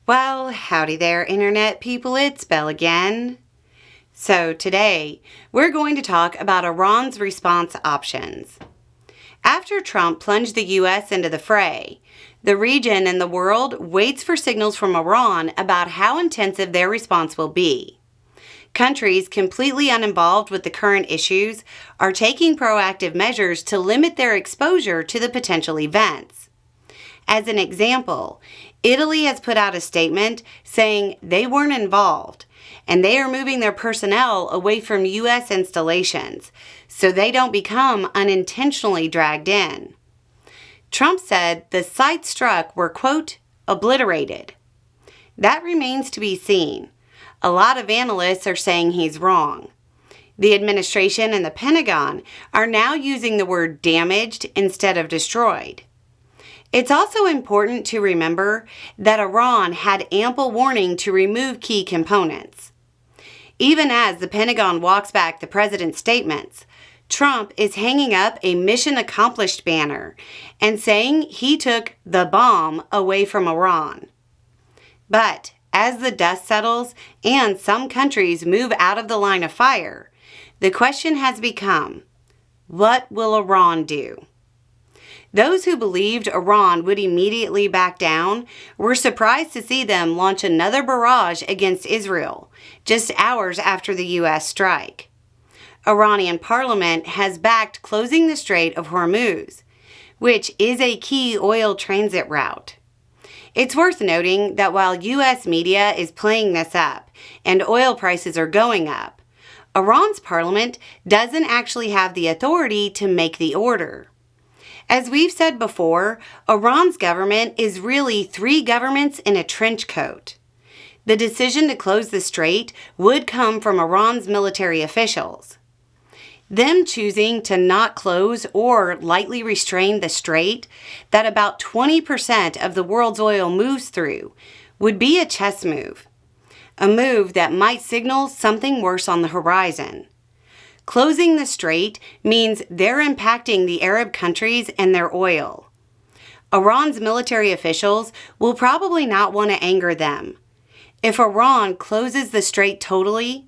Well, howdy there, Internet people. It's Belle again. So today, we're going to talk about Iran's response options. After Trump plunged the U.S. into the fray, the region and the world waits for signals from Iran about how intensive their response will be. Countries completely uninvolved with the current issues are taking proactive measures to limit their exposure to the potential events. As an example, Italy has put out a statement saying they weren't involved, and they are moving their personnel away from U.S. installations so they don't become unintentionally dragged in. Trump said the sites struck were, quote, obliterated. That remains to be seen. A lot of analysts are saying he's wrong. The administration and the Pentagon are now using the word damaged instead of destroyed. It's also important to remember that Iran had ample warning to remove key components. Even as the Pentagon walks back the president's statements, Trump is hanging up a mission accomplished banner and saying he took the bomb away from Iran. But as the dust settles and some countries move out of the line of fire, the question has become, what will Iran do? Those who believed Iran would immediately back down were surprised to see them launch another barrage against Israel, just hours after the U.S. strike. Iranian parliament has backed closing the Strait of Hormuz, which is a key oil transit route. It's worth noting that while U.S. media is playing this up and oil prices are going up, Iran's parliament doesn't actually have the authority to make the order. As we've said before, Iran's government is really three governments in a trench coat. The decision to close the strait would come from Iran's military officials. Them choosing to not close or lightly restrain the strait that about 20% of the world's oil moves through would be a chess move, a move that might signal something worse on the horizon. Closing the strait means they're impacting the Arab countries and their oil. Iran's military officials will probably not want to anger them. If Iran closes the strait totally,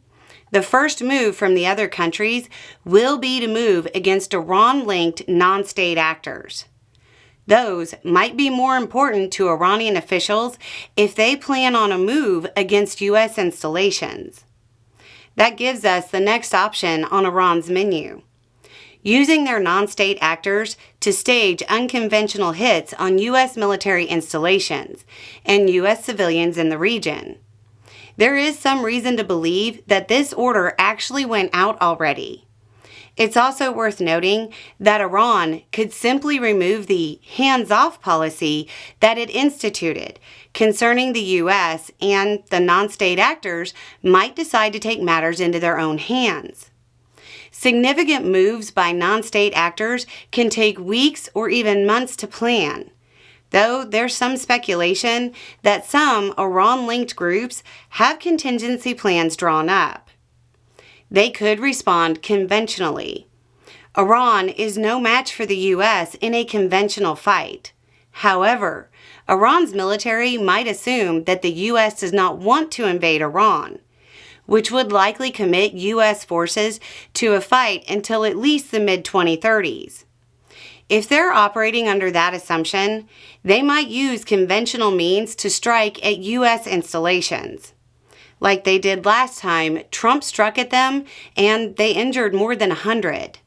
the first move from the other countries will be to move against Iran-linked non-state actors. Those might be more important to Iranian officials if they plan on a move against U.S. installations. That gives us the next option on Iran's menu: using their non-state actors to stage unconventional hits on U.S. military installations and U.S. civilians in the region. There is some reason to believe that this order actually went out already. It's also worth noting that Iran could simply remove the hands-off policy that it instituted concerning the U.S., and the non-state actors might decide to take matters into their own hands. Significant moves by non-state actors can take weeks or even months to plan, though there's some speculation that some Iran-linked groups have contingency plans drawn up. They could respond conventionally. Iran is no match for the U.S. in a conventional fight. However, Iran's military might assume that the U.S. does not want to invade Iran, which would likely commit U.S. forces to a fight until at least the mid-2030s. If they're operating under that assumption, they might use conventional means to strike at U.S. installations, like they did last time Trump struck at them and they injured more than 100.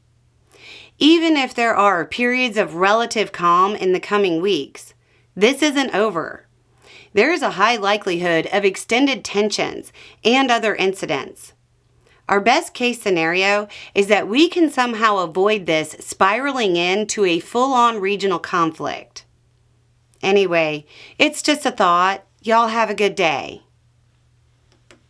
Even if there are periods of relative calm in the coming weeks, this isn't over. There is a high likelihood of extended tensions and other incidents. Our best case scenario is that we can somehow avoid this spiraling into a full-on regional conflict. Anyway, it's just a thought. Y'all have a good day.